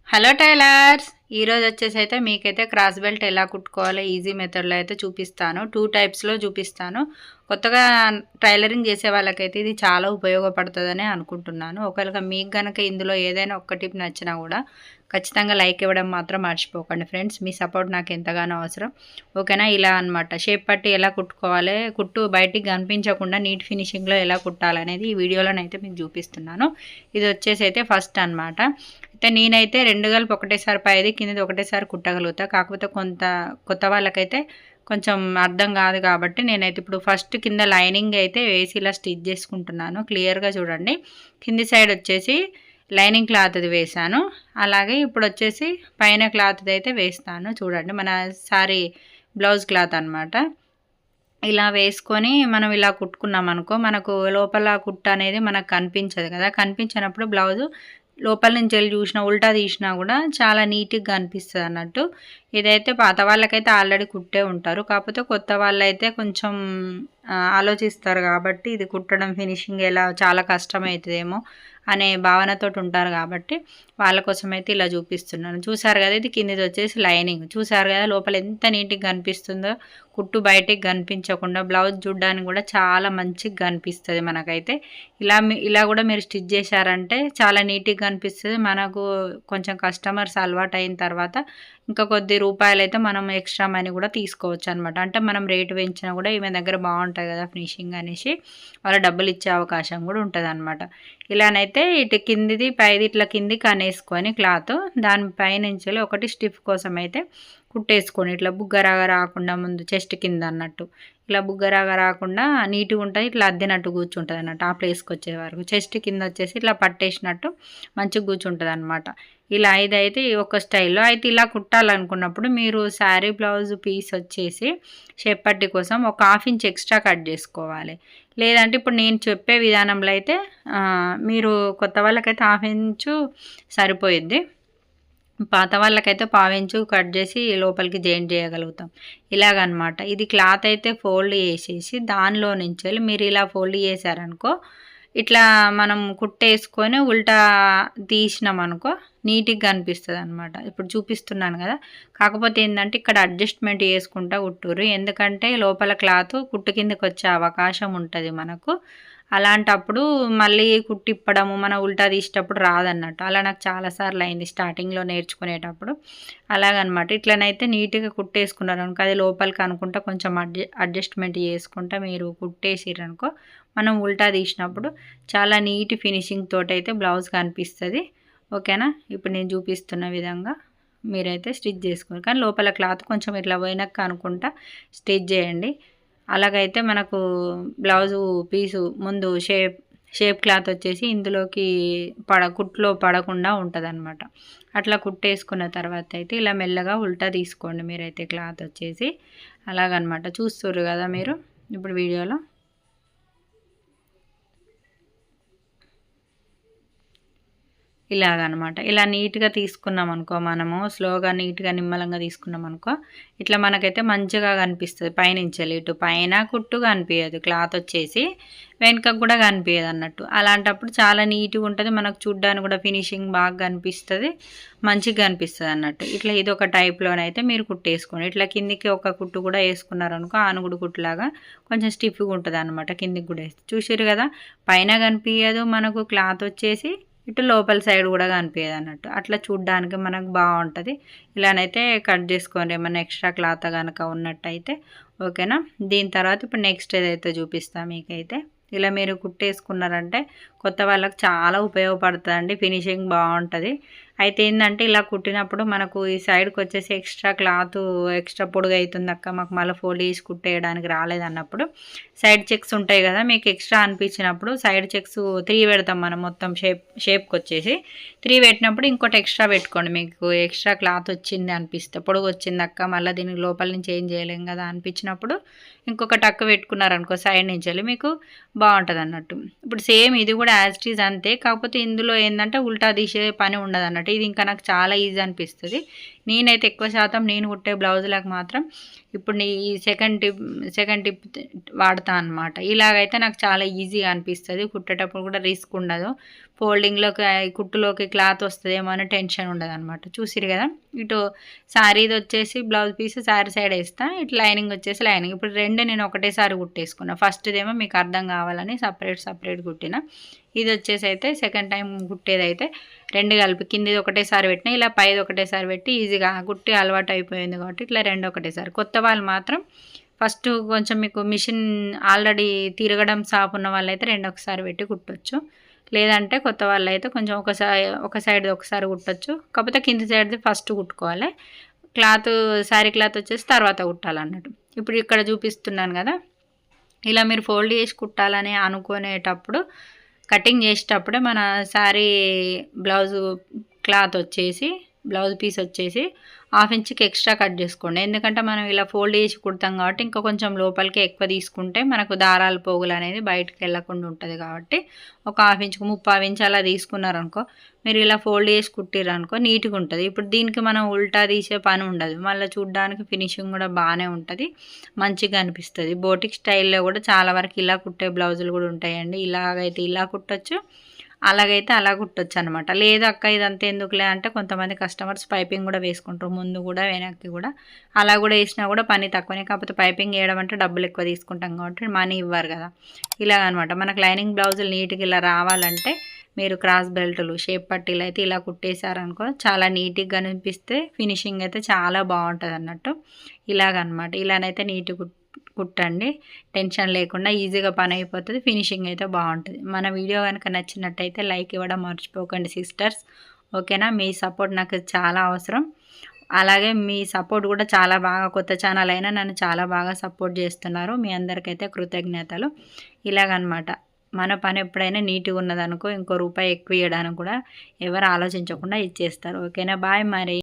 Hello tailors, ఈరోజు వచ్చేసి అయితే మీకైతే క్రాస్ బెల్ట్ ఎలా కుట్టుకోవాలో ఈజీ మెథడ్లో అయితే చూపిస్తాను. 2 టైప్స్లో చూపిస్తాను. కొత్తగా టైలరింగ్ చేసే వాళ్ళకైతే ఇది చాలా ఉపయోగపడుతుందని అనుకుంటున్నాను. ఒకవేళ మీకు కనుక ఇందులో ఏదైనా ఒక్క టిప్ నచ్చినా కూడా ఖచ్చితంగా లైక్ ఇవ్వడం మాత్రం మర్చిపోకండి ఫ్రెండ్స్. మీ సపోర్ట్ నాకు ఎంతగానో అవసరం. ఓకేనా? ఇలా అనమాట షేప్ పట్టి ఎలా కుట్టుకోవాలి, కుట్టు బయటికి కనిపించకుండా నీట్ ఫినిషింగ్లో ఎలా కుట్టాలనేది ఈ వీడియోలోనైతే మీకు చూపిస్తున్నాను. ఇది వచ్చేసి అయితే ఫస్ట్ అనమాట. అయితే నేనైతే 2 కలిపి ఒకటేసారి పైది కిందది ఒకటేసారి కుట్టగలుగుతా. కాకపోతే కొత్త వాళ్ళకైతే కొంచెం అర్థం కాదు కాబట్టి నేనైతే ఇప్పుడు ఫస్ట్ కింద లైనింగ్ అయితే వేసి ఇలా స్టిచ్ చేసుకుంటున్నాను. క్లియర్గా చూడండి. కింది సైడ్ వచ్చేసి లైనింగ్ క్లాత్ది వేసాను. అలాగే ఇప్పుడు వచ్చేసి పైన క్లాత్ది అయితే వేస్తాను. చూడండి, మన సారీ బ్లౌజ్ క్లాత్ అనమాట. ఇలా వేసుకొని మనం ఇలా కుట్టుకున్నాం అనుకో, మనకు లోపల కుట్ట అనేది మనకు కనిపించదు కదా. కనిపించినప్పుడు బ్లౌజు లోపల నుంచి వెళ్ళి చూసినా ఉల్టా తీసినా కూడా చాలా నీట్గా అనిపిస్తుంది అన్నట్టు. ఇదైతే పాత వాళ్ళకైతే ఆల్రెడీ కుట్టే ఉంటారు. కాకపోతే కొత్త వాళ్ళైతే కొంచెం ఆలోచిస్తారు కాబట్టి ఇది కుట్టడం ఫినిషింగ్ ఎలా చాలా కష్టమవుతుందేమో అనే భావనతో ఉంటారు కాబట్టి వాళ్ళ కోసం అయితే ఇలా చూపిస్తున్నాను. చూసారు కదా, ఇది కిందిది వచ్చేసి లైనింగ్. చూసారు కదా లోపల ఎంత నీట్గా కనిపిస్తుందో. కుట్టు బయటికి కనిపించకుండా బ్లౌజ్ చూడడానికి కూడా చాలా మంచిగా కనిపిస్తుంది మనకైతే. ఇలా కూడా మీరు స్టిచ్ చేశారంటే చాలా నీట్గా కనిపిస్తుంది. మనకు కొంచెం కస్టమర్స్ అలవాటు అయిన తర్వాత ఇంకా కొద్ది రూపాయలు అయితే మనం ఎక్స్ట్రా మనీ కూడా తీసుకోవచ్చు అనమాట. అంటే మనం రేటు పెంచినా కూడా ఈమె దగ్గర బాగుంటుంది కదా ఫినిషింగ్ అనేసి వాళ్ళు డబ్బులు ఇచ్చే అవకాశం కూడా ఉంటుంది అనమాట. ఇలానైతే ఇటు కిందిది పైది ఇట్లా కిందికి అనేసుకొని క్లాత్ దానిపై నుంచి ఒకటి స్టిఫ్ కోసం అయితే కుట్టేసుకొని ఇట్లా బుగ్గరాగా రాకుండా ముందు చెస్ట్ కింద అన్నట్టు ఇలా బుగ్గరాగా రాకుండా నీట్గా ఉంటుంది. ఇట్లా అద్దినట్టు కూర్చుంటుంది అన్నట్టు. ఆ ప్లేస్కి వచ్చే వరకు చెస్ట్ కింద వచ్చేసి ఇట్లా పట్టేసినట్టు మంచిగా కూర్చుంటుంది అనమాట. ఇలా ఇదైతే ఒక స్టైల్లో అయితే ఇలా కుట్టాలనుకున్నప్పుడు మీరు శారీ బ్లౌజ్ పీస్ వచ్చేసి షేప్ పట్టి కోసం ఒక 1/2 ఇంచ్ ఎక్స్ట్రా కట్ చేసుకోవాలి. లేదంటే ఇప్పుడు నేను చెప్పే విధానంలో అయితే మీరు కొత్త వాళ్ళకైతే 1/2 ఇంచు సరిపోయిద్ది. పాత వాళ్ళకైతే 1/4 ఇంచు కట్ చేసి లోపలికి జాయింట్ చేయగలుగుతాం. ఇలాగనమాట. ఇది క్లాత్ అయితే ఫోల్డ్ చేసేసి దానిలో నుంచి మీరు ఇలా ఫోల్డ్ చేశారనుకో, ఇట్లా మనం కుట్టేసుకొని ఉల్టా తీసినాం అనుకో నీట్గా కనిపిస్తుంది అనమాట. ఇప్పుడు చూపిస్తున్నాను కదా. కాకపోతే ఏంటంటే ఇక్కడ అడ్జస్ట్మెంట్ చేసుకుంటా కుట్టుర్రు. ఎందుకంటే లోపల క్లాత్ కుట్టు కిందకి వచ్చే అవకాశం ఉంటుంది మనకు. అలాంటప్పుడు మళ్ళీ కుట్టిప్పడము మన ఉల్టా తీసేటప్పుడు రాదన్నట్టు. అలా నాకు చాలాసార్లు అయింది స్టార్టింగ్లో నేర్చుకునేటప్పుడు. అలాగనమాట. ఇట్లనైతే నీట్గా కుట్టేసుకున్నారు అనుకో, అది లోపలికి అనుకుంటా కొంచెం అడ్జస్ట్మెంట్ చేసుకుంటా మీరు కుట్టేసిరనుకో, మనం ఉల్టా తీసినప్పుడు చాలా నీట్ ఫినిషింగ్ తోటైతే బ్లౌజ్ కనిపిస్తుంది. ఓకేనా? ఇప్పుడు నేను చూపిస్తున్న విధంగా మీరైతే స్టిచ్ చేసుకోండి. కానీ లోపల క్లాత్ కొంచెం ఇట్లా పోయినాక అనుకుంటా స్టిచ్ చేయండి. అలాగైతే మనకు బ్లౌజు పీసు ముందు షేప్ క్లాత్ వచ్చేసి ఇందులోకి కుట్లో పడకుండా ఉంటుంది అనమాట. అట్లా కుట్టేసుకున్న తర్వాత అయితే ఇలా మెల్లగా ఉల్టా తీసుకోండి మీరైతే క్లాత్ వచ్చేసి. అలాగనమాట. చూస్తుర్రు కదా మీరు ఇప్పుడు వీడియోలో. ఇలాగనమాట. ఇలా నీట్గా తీసుకున్నాం అనుకో, మనము స్లోగా నీట్గా నిమ్మలంగా తీసుకున్నాం అనుకో, ఇట్లా మనకైతే మంచిగా కనిపిస్తుంది. పైనుంచి ఇటు పైన కుట్టు కనిపించదు, క్లాత్ వచ్చేసి వెనుకకు కూడా కనిపించదు అన్నట్టు. అలాంటప్పుడు చాలా నీట్గా ఉంటుంది. మనకు చూడ్డానికి కూడా ఫినిషింగ్ బాగా కనిపిస్తుంది, మంచిగా కనిపిస్తుంది అన్నట్టు. ఇట్లా ఇది ఒక టైప్లోనైతే మీరు కుట్టేసుకోండి. ఇట్లా కిందికి ఒక కుట్టు కూడా వేసుకున్నారనుకో, ఆనుగుడు కుట్టులాగా కొంచెం స్టిఫ్గా ఉంటుంది అనమాట. కిందికి కూడా వేస్తే చూసారు కదా, పైన కనిపించదు మనకు క్లాత్ వచ్చేసి, ఇటు లోపల సైడ్ కూడా కనిపించదు అన్నట్టు. అట్లా చూడ్డానికి మనకు బాగుంటుంది. ఇలానైతే కట్ చేసుకోండి ఏమన్నా ఎక్స్ట్రా క్లాత్ కనుక ఉన్నట్టయితే. ఓకేనా? దీని తర్వాత ఇప్పుడు నెక్స్ట్ ఏదైతే చూపిస్తాను మీకైతే. ఇలా మీరు కుట్టేసుకున్నారంటే కొత్త వాళ్ళకి చాలా ఉపయోగపడుతుందండి. ఫినిషింగ్ బాగుంటుంది. అయితే ఏంటంటే ఇలా కుట్టినప్పుడు మనకు ఈ సైడ్కి వచ్చేసి ఎక్స్ట్రా క్లాత్ ఎక్స్ట్రా పొడుగు అవుతుంది అక్క, మాకు మళ్ళీ ఫోల్డ్ చేసి కుట్టేయడానికి రాలేదన్నప్పుడు సైడ్ చెక్స్ ఉంటాయి కదా, మీకు ఎక్స్ట్రా అనిపించినప్పుడు సైడ్ చెక్స్ 3 పెడతాం మనం. మొత్తం షేప్కి వచ్చేసి 3 పెట్టినప్పుడు ఇంకోటి ఎక్స్ట్రా పెట్టుకోండి. మీకు ఎక్స్ట్రా క్లాత్ వచ్చింది అనిపిస్తే, పొడుగు వచ్చింది అక్క మళ్ళీ దీనికి లోపల నుంచి ఏం చేయలేం కదా అనిపించినప్పుడు ఇంకొక టక్ పెట్టుకున్నారనుకో సైడ్ నుంచి వెళ్ళి మీకు బాగుంటుంది అన్నట్టు. ఇప్పుడు సేమ్ ఇది కూడా యాజ్ ఇట్ ఈజ్ అంతే. కాకపోతే ఇందులో ఏంటంటే ఉల్టా తీసే పని ఉండదు అన్నట్టు. ఇది ఇంకా నాకు చాలా ఈజీ అనిపిస్తుంది. నేనైతే ఎక్కువ శాతం నేను కుట్టే బ్లౌజులకు మాత్రం ఇప్పుడు ఈ సెకండ్ టిప్ వాడతా అనమాట. ఇలాగైతే నాకు చాలా ఈజీగా అనిపిస్తుంది. కుట్టేటప్పుడు కూడా రిస్క్ ఉండదు. ఫోల్డింగ్లోకి కుట్టులోకి క్లాత్ వస్తుందేమో అని టెన్షన్ ఉండదన్నమాట. చూసిరు కదా, ఇటు శారీది వచ్చేసి బ్లౌజ్ పీస్ శారీ సైడ్ వేస్తా, ఇటు లైనింగ్ వచ్చేసి లైనింగ్. ఇప్పుడు రెండు నేను ఒకటేసారి కుట్టేసుకున్నా. ఫస్ట్దేమో మీకు అర్థం కావాలని సపరేట్ కుట్టిన. ఇది వచ్చేసి అయితే సెకండ్ టైం కుట్టేదైతే రెండు కలిపి కిందిది ఒకటేసారి పెట్టినా, ఇలా పైది ఒకటేసారి పెట్టి ఈజీగా కుట్టి అలవాటు అయిపోయింది కాబట్టి ఇట్లా రెండు ఒకటేసారి. కొత్త వాళ్ళు మాత్రం ఫస్ట్ కొంచెం మీకు మిషన్ ఆల్రెడీ తిరగడం సాపు ఉన్న వాళ్ళైతే రెండు ఒకసారి పెట్టి కుట్టొచ్చు. లేదంటే కొత్త వాళ్ళు అయితే కొంచెం ఒక సైడ్ది ఒకసారి కుట్టొచ్చు. కాకపోతే కింది సైడ్ది ఫస్ట్ కుట్టుకోవాలి. క్లాత్ శారీ క్లాత్ వచ్చేసి తర్వాత కుట్టాలన్నట్టు. ఇప్పుడు ఇక్కడ చూపిస్తున్నాను కదా, ఇలా మీరు ఫోల్డ్ చేసి కుట్టాలని అనుకునేటప్పుడు కటింగ్ చేసేటప్పుడే మన శారీ బ్లౌజు క్లాత్ వచ్చేసి బ్లౌజ్ పీస్ వచ్చేసి 1/2 ఇంచుకి ఎక్స్ట్రా కట్ చేసుకోండి. ఎందుకంటే మనం ఇలా ఫోల్డ్ చేసి కుడతాం కాబట్టి ఇంకా కొంచెం లోపలికి ఎక్కువ తీసుకుంటే మనకు దారాలు పోగులు అనేది బయటకు వెళ్ళకుండా ఉంటుంది కాబట్టి ఒక 1/2 ఇంచుకు 3/4 ఇంచు అలా తీసుకున్నారనుకో, మీరు ఇలా ఫోల్డ్ చేసి కుట్టిరనుకో నీట్గా ఉంటుంది. ఇప్పుడు దీనికి మనం ఉల్టా తీసే పని ఉండదు. మళ్ళీ చూడడానికి ఫినిషింగ్ కూడా బాగానే ఉంటుంది, మంచిగా అనిపిస్తుంది. బోటిక్ స్టైల్లో కూడా చాలా వరకు ఇలా కుట్టే బ్లౌజులు కూడా ఉంటాయండి. ఇలాగైతే ఇలా కుట్టచ్చు, అలాగైతే అలా కుట్టొచ్చు అనమాట. లేదు అక్క ఇదంతా ఎందుకులే అంటే కొంతమంది కస్టమర్స్ పైపింగ్ కూడా వేసుకుంటారు, ముందు కూడా వెనక్కి కూడా. అలా కూడా వేసినా కూడా పని తక్కువనే. కాకపోతే పైపింగ్ వేయడం అంటే డబ్బులు ఎక్కువ తీసుకుంటాం కాబట్టి మనీ ఇవ్వరు కదా. ఇలాగనమాట మనకు లైనింగ్ బ్లౌజులు నీట్గా ఇలా రావాలంటే మీరు క్రాస్ బెల్టులు షేప్ పట్టీలు అయితే ఇలా కుట్టేశారనుకో చాలా నీట్గా అనిపిస్తే ఫినిషింగ్ అయితే చాలా బాగుంటుంది అన్నట్టు. ఇలాగనమాట ఇలానైతే నీట్గా కుట్టండి, టెన్షన్ లేకుండా ఈజీగా పని అయిపోతుంది, ఫినిషింగ్ అయితే బాగుంటుంది. మన వీడియో కనుక నచ్చినట్టయితే లైక్ ఇవ్వడం మర్చిపోకండి సిస్టర్స్, ఓకేనా. మీ సపోర్ట్ నాకు చాలా అవసరం. అలాగే మీ సపోర్ట్ కూడా చాలా బాగా, కొత్త ఛానల్ అయినా నన్ను చాలా బాగా సపోర్ట్ చేస్తున్నారు. మీ అందరికైతే కృతజ్ఞతలు. ఇలాగనమాట మన పని ఎప్పుడైనా నీట్గా ఉన్నదనుకో ఇంకో రూపాయి ఎక్కువ ఇవ్వడానికి కూడా ఎవరు ఆలోచించకుండా ఇచ్చేస్తారు, ఓకేనా. బాయ్ మరి.